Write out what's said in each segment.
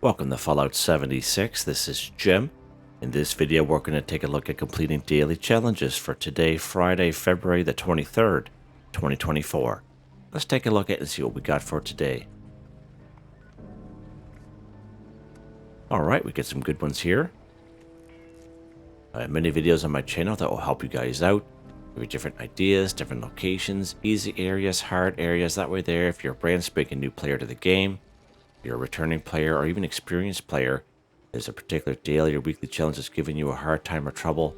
Welcome to Fallout 76. This is Jim. In this video, we're going to take a look at completing daily challenges for today, Friday, February the 23rd, 2024. Let's take a look at and see what we got for today. Alright, we get some good ones here. I have many videos on my channel that will help you guys out. Give you different ideas, different locations, easy areas, hard areas. That way there, if you're a brand spanking new player to the game, if you're a returning player or even experienced player, there's a particular daily or weekly challenge that's giving you a hard time or trouble,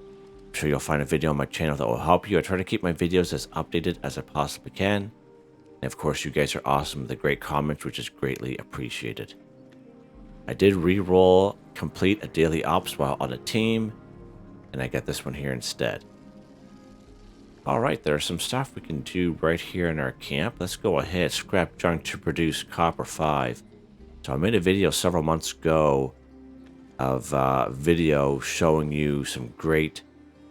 I'm sure you'll find a video on my channel that will help you. I try to keep my videos as updated as I possibly can. And of course, you guys are awesome with the great comments, which is greatly appreciated. I did re-roll complete a daily ops while on a team, and I got this one here instead. Alright, there's some stuff we can do right here in our camp. Let's go ahead, scrap junk to produce copper 5. So I made a video several months ago of video showing you some great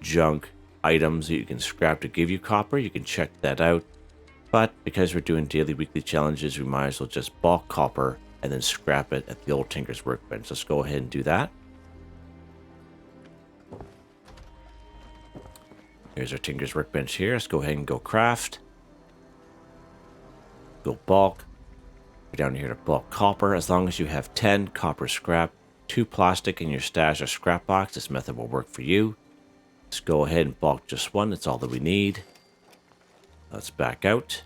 junk items that you can scrap to give you copper. You can check that out. But because we're doing daily, weekly challenges, we might as well just bulk copper and then scrap it at the old Tinker's Workbench. Let's go ahead and do that. Here's our Tinker's Workbench here. Let's go ahead and go craft. Go bulk. Go down here to bulk copper. As long as you have 10 copper scrap, 2 plastic in your stash or scrap box, this method will work for you. Let's go ahead and bulk just one. That's all that we need. Let's back out.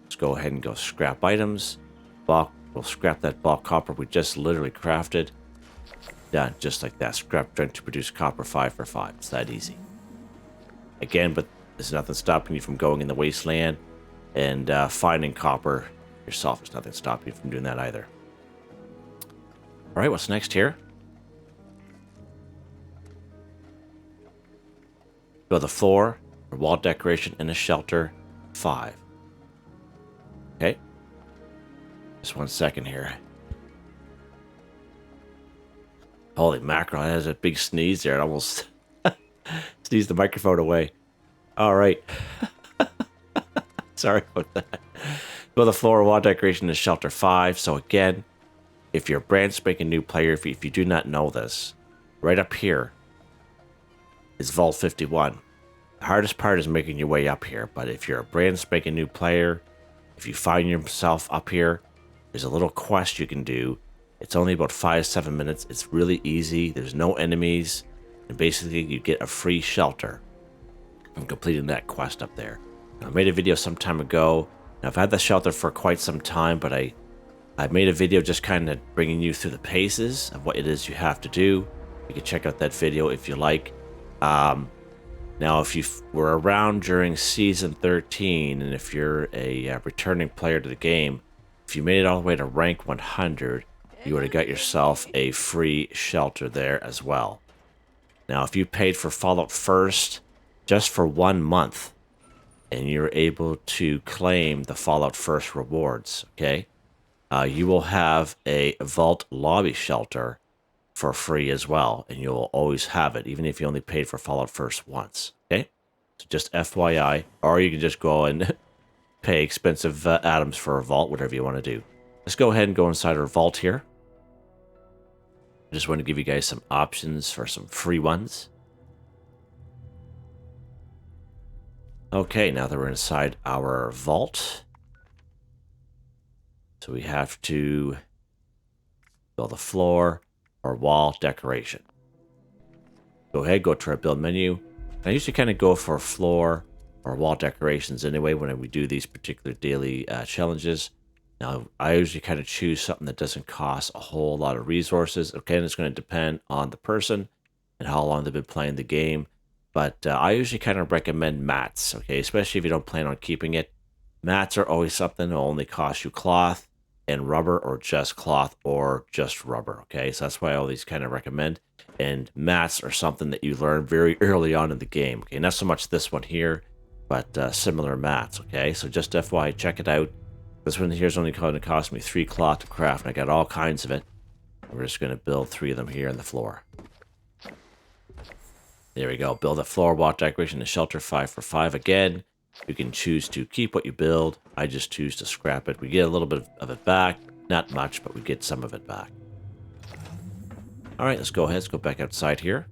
Let's go ahead and go scrap items. Bulk. We'll scrap that bulk copper we just literally crafted. Done. Just like that. Scrap junk to produce copper 5 for 5. It's that easy. Again, but there's nothing stopping you from going in the wasteland and finding copper yourself. There's nothing stopping you from doing that either. Alright, what's next here? Go to the floor, a wall decoration, and a shelter 5. Okay. Just 1 second here. Holy mackerel, that has a big sneeze there. It almost sneeze the microphone away. All right. Sorry about that. Go to the floor, wall decoration is shelter 5. So again, if you're a brand spanking new player, if you do not know this, right up here is Vault 51. The hardest part is making your way up here. But if you're a brand spanking new player, if you find yourself up here, there's a little quest you can do. It's only about 5-7 minutes. It's really easy. There's no enemies. And basically, you get a free shelter from completing that quest up there. Now, I made a video some time ago. Now, I've had the shelter for quite some time, but I made a video just kind of bringing you through the paces of what it is you have to do. You can check out that video if you like. Now, if you were around during Season 13, and if you're a returning player to the game, if you made it all the way to rank 100, you would have got yourself a free shelter there as well. Now, if you paid for Fallout First just for 1 month, and you're able to claim the Fallout First rewards, okay, you will have a Vault Lobby shelter for free as well, and you'll always have it, even if you only paid for Fallout First once, okay? So just FYI, or you can just go and pay expensive atoms for a vault, whatever you want to do. Let's go ahead and go inside our vault here. I just want to give you guys some options for some free ones. Okay, now that we're inside our vault, so we have to build a floor or wall decoration. Go ahead, go to our build menu. I usually kind of go for floor or wall decorations anyway when we do these particular daily challenges. Now, I usually kind of choose something that doesn't cost a whole lot of resources. Okay, and it's going to depend on the person and how long they've been playing the game. But I usually kind of recommend mats, okay, especially if you don't plan on keeping it. Mats are always something that will only cost you cloth and rubber, or just cloth or just rubber, okay? So that's why I always kind of recommend. And mats are something that you learn very early on in the game, okay? Not so much this one here, but similar mats, okay? So just FYI, check it out. This one here is only going to cost me 3 cloth to craft, and I got all kinds of it. We're just going to build 3 of them here on the floor. There we go. Build a floor, wall decoration, and shelter 5 for 5 again. You can choose to keep what you build. I just choose to scrap it. We get a little bit of it back. Not much, but we get some of it back. All right, let's go ahead. Let's go back outside here.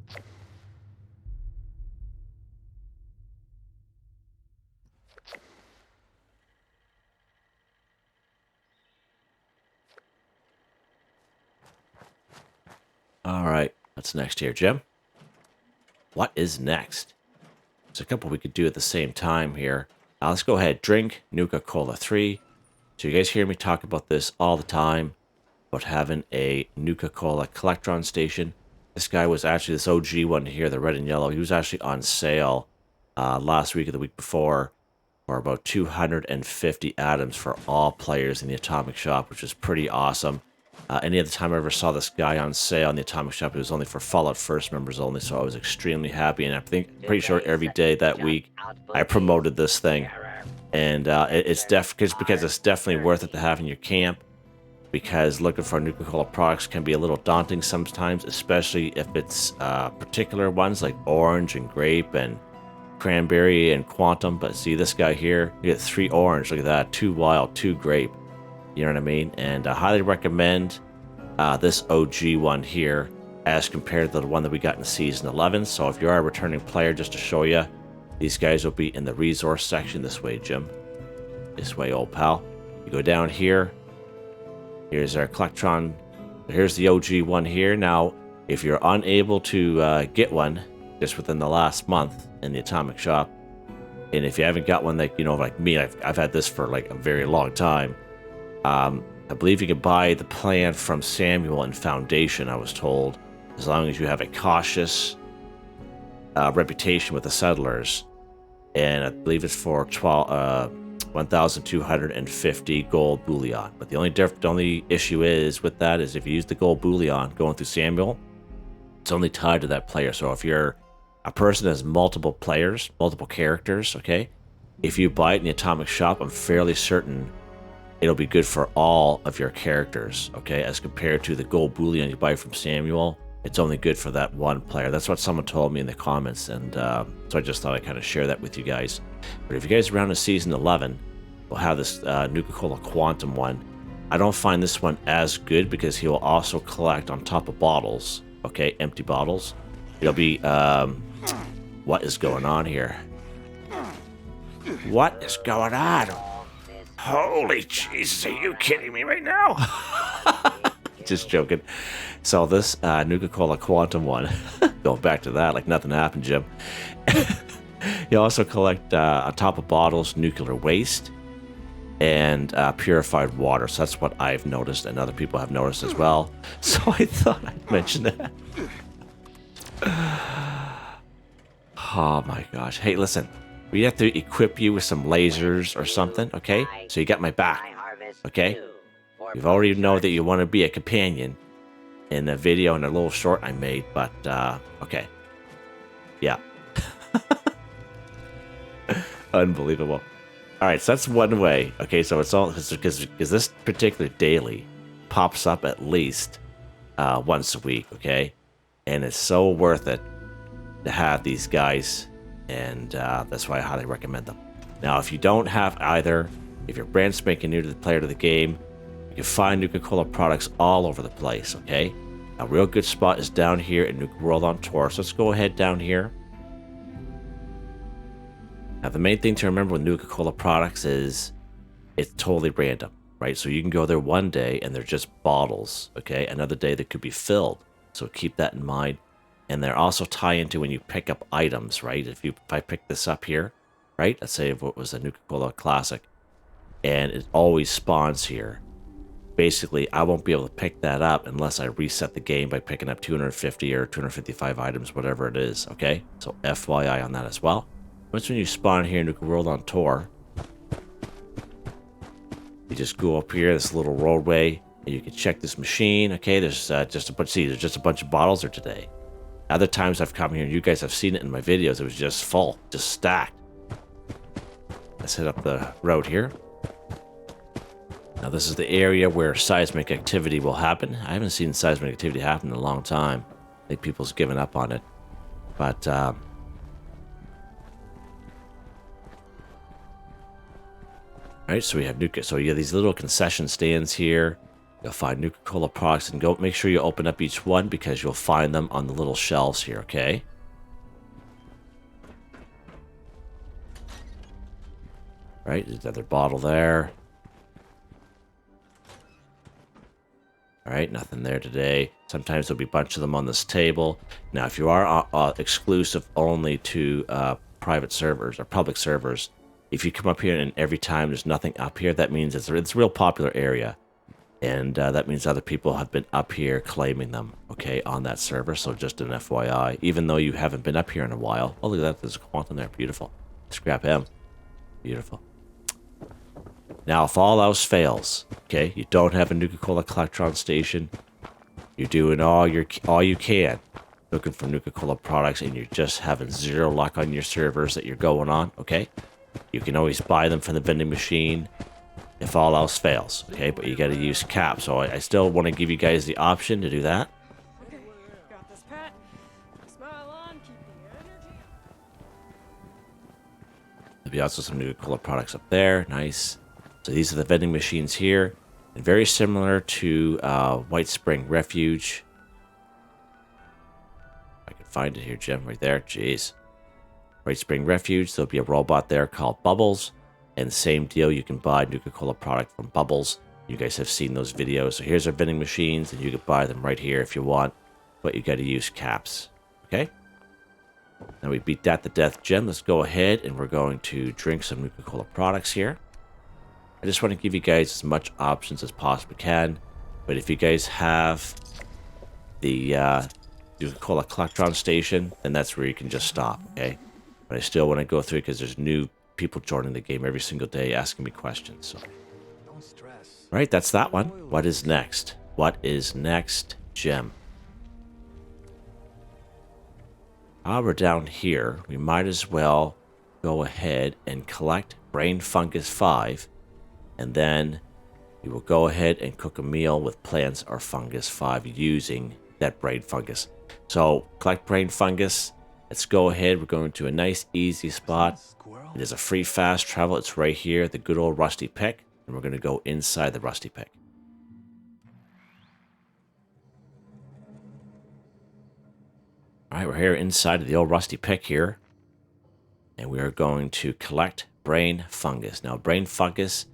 All right, what's next here, Jim? What is next? There's a couple we could do at the same time here. Let's go ahead. Drink Nuka-Cola 3. So you guys hear me talk about this all the time, about having a Nuka-Cola Collectron station. This guy was actually, this OG one here, the red and yellow, he was actually on sale last week or the week before for about 250 atoms for all players in the Atomic Shop, which is pretty awesome. Any other time I ever saw this guy on sale in the Atomic Shop, it was only for Fallout First members only, so I was extremely happy. And pretty sure every day that week I promoted this thing. And it's because it's definitely worth it to have in your camp, because looking for Nuka-Cola products can be a little daunting sometimes, especially if it's particular ones like orange and grape and cranberry and quantum. But see this guy here, you get 3 orange, look at that, 2 wild, 2 grape. You know what I mean? And I highly recommend this OG one here as compared to the one that we got in Season 11. So if you are a returning player, just to show you, these guys will be in the resource section. This way, Jim. This way, old pal. You go down here. Here's our Collectron. Here's the OG one here. Now, if you're unable to get one just within the last month in the Atomic Shop, and if you haven't got one, like, you know, like me, I've had this for like a very long time. I believe you can buy the plan from Samuel and Foundation, I was told, as long as you have a cautious reputation with the settlers. And I believe it's for 1,250 gold bullion. But the only issue is with that is if you use the gold bullion going through Samuel, it's only tied to that player. So if you're a person that has multiple players, multiple characters, okay, if you buy it in the Atomic Shop, I'm fairly certain it'll be good for all of your characters, okay? As compared to the gold bullion you buy from Samuel, it's only good for that one player. That's what someone told me in the comments, and so I just thought I'd kind of share that with you guys. But if you guys are around in Season 11, we'll have this Nuka-Cola Quantum one. I don't find this one as good because he will also collect on top of bottles, okay? Empty bottles. It'll be, what is going on here? What is going on? Holy Jesus, are you kidding me right now? Just joking. So this Nuka-Cola Quantum one, going back to that like nothing happened, Jim. You also collect on top of bottles nuclear waste and purified water. So that's what I've noticed, and other people have noticed as well. So I thought I'd mention that. Oh my gosh. Hey, listen. We have to equip you with some lasers or something, okay? So you got my back, okay? You've already know that you want to be a companion in the video and a little short I made, but, okay. Yeah. Unbelievable. All right, so that's one way. Okay, so it's all, because this particular daily pops up at least once a week, okay? And it's so worth it to have these guys, and that's why I highly recommend them. Now, if you don't have either, if you're brand spanking new to the player to the game, you can find Nuka-Cola products all over the place, okay? A real good spot is down here in Nuka World on Tour, so let's go ahead down here. Now, the main thing to remember with Nuka-Cola products is it's totally random, right? So you can go there one day and they're just bottles, okay? Another day they could be filled, so keep that in mind. And they're also tie into when you pick up items, right? If I pick this up here, right? Let's say if it was a Nuka-Cola Classic, and it always spawns here. Basically, I won't be able to pick that up unless I reset the game by picking up 250 or 255 items, whatever it is, okay? So FYI on that as well. Once when you spawn here in Nuka World on Tour, you just go up here, this little roadway, and you can check this machine, okay? There's just a bunch, see, there's just a bunch of bottles there today. Other times I've come here, and you guys have seen it in my videos, it was just full, just stacked. Let's hit up the road here. Now this is the area where seismic activity will happen. I haven't seen seismic activity happen in a long time. I think people's given up on it. But, alright, so we have so you have these little concession stands here. You'll find Nuka-Cola products and go make sure you open up each one because you'll find them on the little shelves here, okay? Right, there's another bottle there. All right, nothing there today. Sometimes there'll be a bunch of them on this table. Now, if you are exclusive only to private servers or public servers, if you come up here and every time there's nothing up here, that means it's a real popular area. And that means other people have been up here claiming them, okay, on that server. So just an FYI, even though you haven't been up here in a while. Oh, look at that. There's a quantum there. Beautiful. Scrap him. Beautiful. Now, if all else fails, okay, you don't have a Nuka-Cola Collectron station, you're doing all you can looking for Nuka-Cola products, and you're just having zero luck on your servers that you're going on, okay? You can always buy them from the vending machine if all else fails, okay? But you got to use cap, so I still want to give you guys the option to do that. Got this, Pat. Smile on, keep the energy. There'll be also some Nuka-Cola products up there. Nice. So these are the vending machines here. And very similar to White Spring Refuge. If I can find it here, Jim, right there. Jeez. White Spring Refuge. There'll be a robot there called Bubbles. And same deal, you can buy Nuka-Cola product from Bubbles. You guys have seen those videos. So here's our vending machines, and you can buy them right here if you want. But you got to use caps. Okay? Now we beat that to death, Jim. Let's go ahead, and we're going to drink some Nuka-Cola products here. I just want to give you guys as much options as possibly can. But if you guys have the Nuka-Cola Collectron station, then that's where you can just stop, okay? But I still want to go through because there's new people joining the game every single day asking me questions. So, don't stress. Right, that's that one. What is next? What is next, Jim? While we're down here, we might as well go ahead and collect Brain Fungus 5. And then we will go ahead and cook a meal with plants or fungus 5 using that brain fungus. So collect brain fungus. Let's go ahead. We're going to a nice easy spot. It is a free fast travel. It's right here, the good old rusty pick. And we're going to go inside the rusty pick. All right, we're here inside of the old rusty pick here. And we are going to collect brain fungus. Now, brain fungus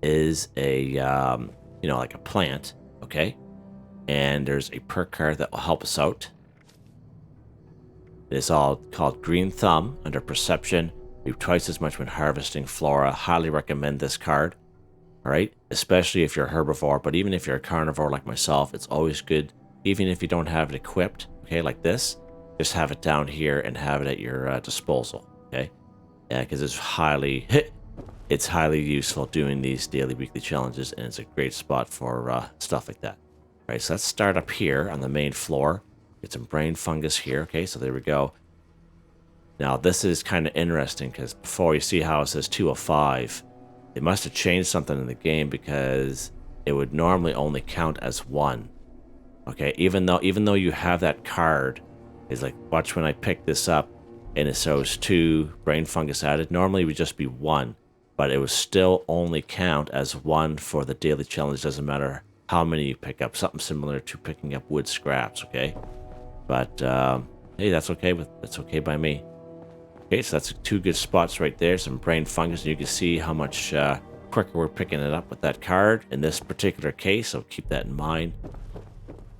is a, like a plant, okay? And there's a perk card that will help us out. It is all called Green Thumb under Perception. Do twice as much when harvesting flora. Highly recommend this card, all right? Especially if you're a herbivore, but even if you're a carnivore like myself, it's always good, even if you don't have it equipped, okay, like this, just have it down here and have it at your disposal, okay? Yeah, because it's highly useful doing these daily, weekly challenges, and it's a great spot for stuff like that. All right, so let's start up here on the main floor. Get some brain fungus here. Okay, so there we go. Now, this is kind of interesting because before you see how it says 205, they must have changed something in the game because it would normally only count as 1. Okay, even though you have that card, it's like, watch when I pick this up and it shows 2 brain fungus added. Normally it would just be 1. But it would still only count as 1 for the daily challenge. Doesn't matter how many you pick up. Something similar to picking up wood scraps, okay? But, hey, that's okay by me. Okay, so that's 2 good spots right there. Some brain fungus. And you can see how much quicker we're picking it up with that card in this particular case. So keep that in mind.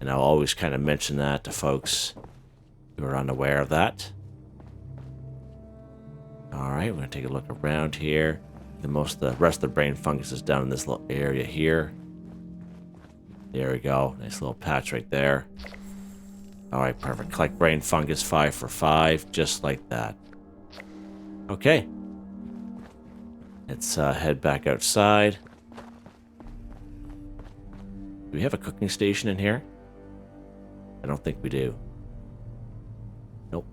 And I'll always kind of mention that to folks who are unaware of that. All right, we're going to take a look around here. The rest of the brain fungus is down in this little area here. There we go. Nice little patch right there. All right, perfect. Collect brain fungus 5 for 5, just like that. Okay. Let's head back outside. Do we have a cooking station in here? I don't think we do. Nope.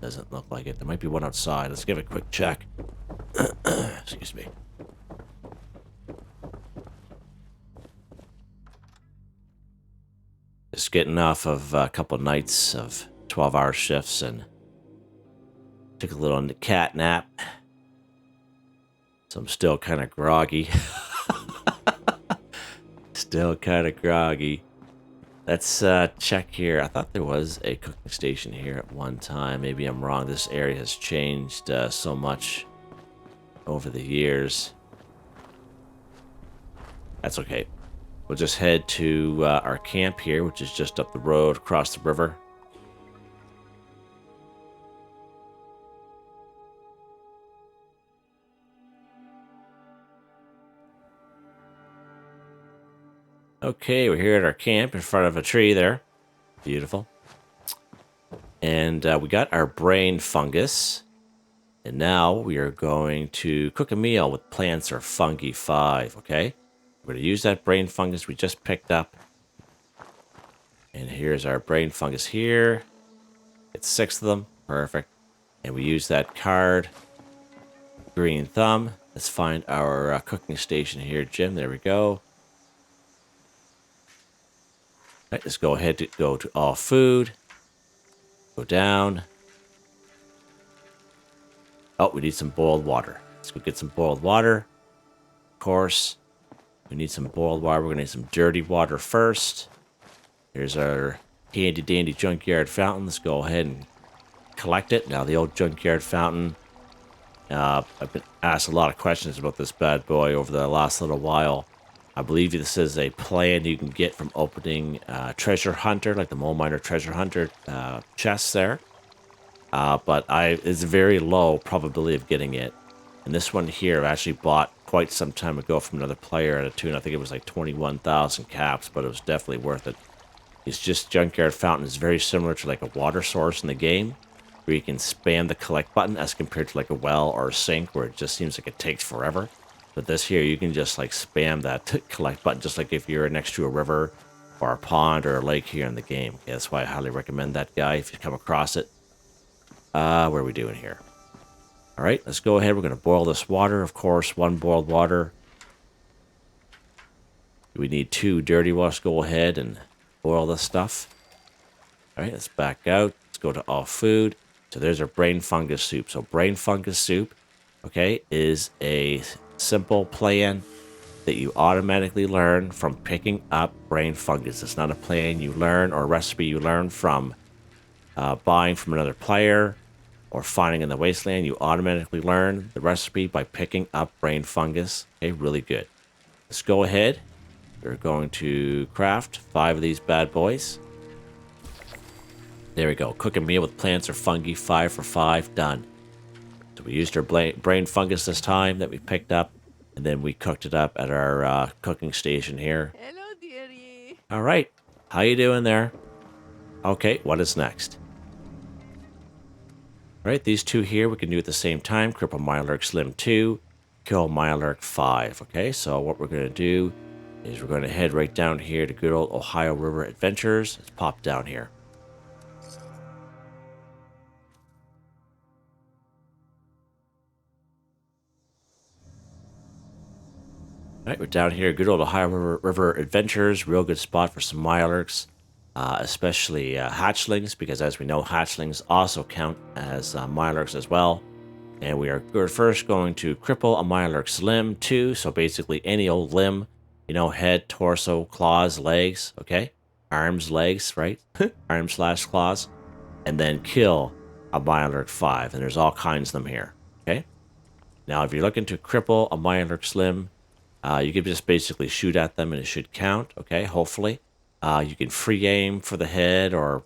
Doesn't look like it. There might be one outside. Let's give it a quick check. Excuse me. Just getting off of a couple of nights of 12-hour shifts and took a little cat nap. So I'm still kind of groggy. Still kind of groggy. Let's check here. I thought there was a cooking station here at one time. Maybe I'm wrong. This area has changed so much over the years. That's okay. We'll just head to our camp here, which is just up the road across the river. Okay, we're here at our camp in front of a tree there. Beautiful. And we got our brain fungus. And now we are going to cook a meal with plants or fungi 5, okay? We're going to use that brain fungus we just picked up. And here's our brain fungus here. It's 6 of them. Perfect. And we use that card. Green thumb. Let's find our cooking station here, Jim. There we go. Right, let's go ahead to go to all food. Go down. Oh, we need some boiled water. Let's go get some boiled water. Of course, we need some boiled water. We're going to need some dirty water first. Here's our handy dandy junkyard fountain. Let's go ahead and collect it. Now, the old junkyard fountain. I've been asked a lot of questions about this bad boy over the last little while. I believe this is a plan you can get from opening Treasure Hunter, like the Mole Miner Treasure Hunter chests there. But it's a very low probability of getting it. And this one here I actually bought quite some time ago from another player at a tune. I think it was like 21,000 caps, but it was definitely worth it. It's just Junkyard Fountain is very similar to like a water source in the game, where you can spam the collect button as compared to like a well or a sink where it just seems like it takes forever. But this here, you can just like spam that collect button, just like if you're next to a river or a pond or a lake here in the game. Yeah, that's why I highly recommend that guy if you come across it. What are we doing here? All right, let's go ahead. We're going to boil this water. Of course, 1 boiled water. We need 2 dirty water. Let's go ahead and boil this stuff. All right, let's back out. Let's go to all food. So there's our brain fungus soup. So brain fungus soup, okay, is a simple plan that you automatically learn from picking up brain fungus. It's not a plan you learn or a recipe you learn from buying from another player or finding in the wasteland. You automatically learn the recipe by picking up brain fungus. Okay, really good. Let's go ahead. We're going to craft 5 of these bad boys. There we go. Cook a meal with plants or fungi, 5 for 5. Done. So we used our brain fungus this time that we picked up, and then we cooked it up at our cooking station here. Hello, dearie. All right. How you doing there? Okay, what is next? All right, these 2 here we can do at the same time. Cripple Mirelurk Slim 2, kill Mirelurk 5. Okay, so what we're going to do is we're going to head right down here to good old Ohio River Adventures. Let's pop down here. All right, we're down here, good old Ohio River Adventures. Real good spot for some Mirelurks, especially hatchlings, because as we know, hatchlings also count as Mirelurks as well. And we're first going to cripple a Mirelurk's limb 2, so basically any old limb, you know, head, torso, claws, legs, okay? Arms, legs, right? Arms/claws. And then kill a Mirelurk 5, and there's all kinds of them here, okay? Now, if you're looking to cripple a Mirelurk's limb, you can just basically shoot at them and it should count, okay, hopefully. You can free aim for the head or,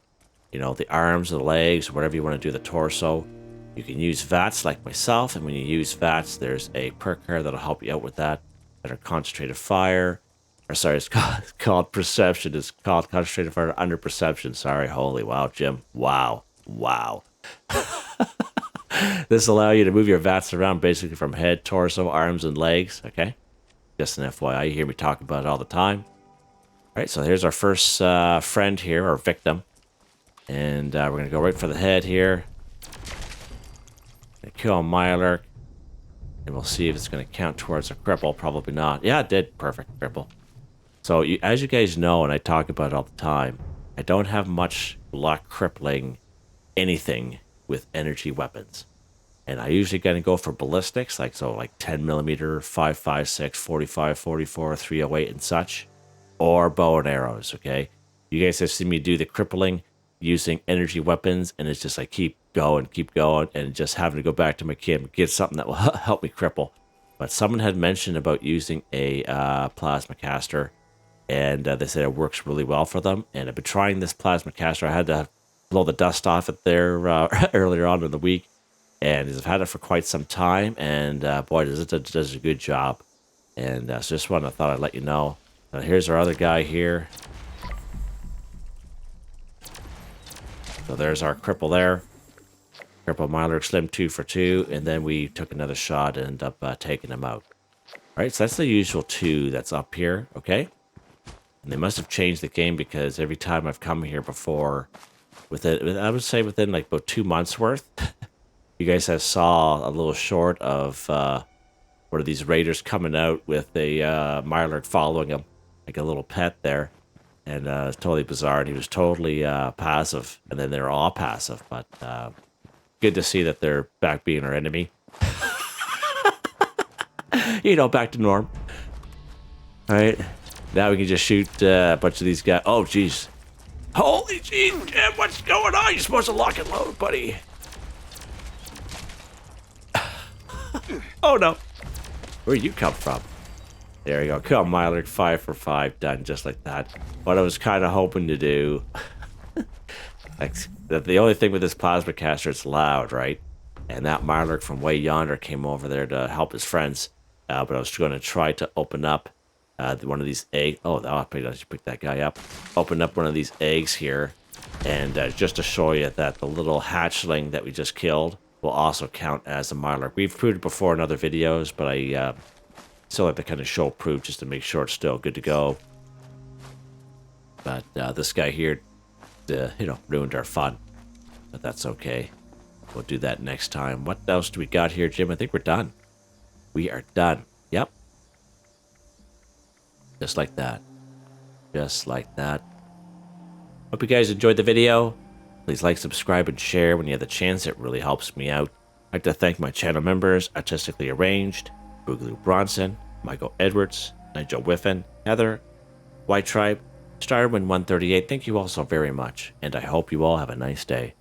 you know, the arms or the legs or whatever you want to do, the torso. You can use VATS like myself, and when you use VATS, there's a perk here that'll help you out with that. That are concentrated fire. Or sorry, it's called perception. It's called concentrated fire under perception. Sorry, holy wow, Jim. Wow. This allows you to move your VATS around basically from head, torso, arms, and legs, okay? Just an FYI, you hear me talk about it all the time. All right, so here's our first friend here, or victim. And we're going to go right for the head here. Gonna kill a Mirelurk. And we'll see if it's going to count towards a cripple. Probably not. Yeah, it did. Perfect. Cripple. So, as you guys know, and I talk about it all the time, I don't have much luck crippling anything with energy weapons. And I usually going to go for ballistics, like 10 millimeter, 5.56, 45, 44, 308, and such. or bow and arrows, okay? You guys have seen me do the crippling using energy weapons, and it's just like keep going, and just having to go back to my kit and get something that will help me cripple. But someone had mentioned about using a plasma caster, and they said it works really well for them. And I've been trying this plasma caster. I had to blow the dust off it there earlier on in the week, and I've had it for quite some time, and boy, does a good job. And so just thought I'd let you know. Here's our other guy here. So there's our cripple there. Cripple Mirelurk Slim 2 for 2, and then we took another shot and ended up taking him out. All right, so that's the usual 2 that's up here, okay? And they must have changed the game because every time I've come here before, I would say within like about 2 months worth, you guys have saw a little short of one of these raiders coming out with a Mirelurk following him, like a little pet there. And it's totally bizarre. And he was totally passive, and then they're all passive. But good to see that they're back being our enemy. You know, back to norm. All right, now we can just shoot a bunch of these guys. Oh, jeez. Holy jeez, Jim, what's going on? You're supposed to lock and load, buddy. Oh, no. Where'd you come from? There you go. Come, Mirelurk, 5 for 5, done just like that. What I was kind of hoping to do, like, the only thing with this plasma caster, it's loud, right? And that Mirelurk from way yonder came over there to help his friends. But I was going to try to open up one of these eggs. Oh, I should pick that guy up. Open up one of these eggs here, and just to show you that the little hatchling that we just killed will also count as a Mirelurk. We've proved it before in other videos, but I still like to kind of show proof just to make sure it's still good to go. But this guy here, ruined our fun. But that's okay. We'll do that next time. What else do we got here, Jim? I think we're done. We are done. Yep. Just like that. Just like that. Hope you guys enjoyed the video. Please like, subscribe, and share when you have the chance. It really helps me out. I'd like to thank my channel members, Artistically Arranged, Boogaloo Bronson, Michael Edwards, Nigel Wiffen, Heather, whitetribe, Starwin138. Thank you all so very much, and I hope you all have a nice day.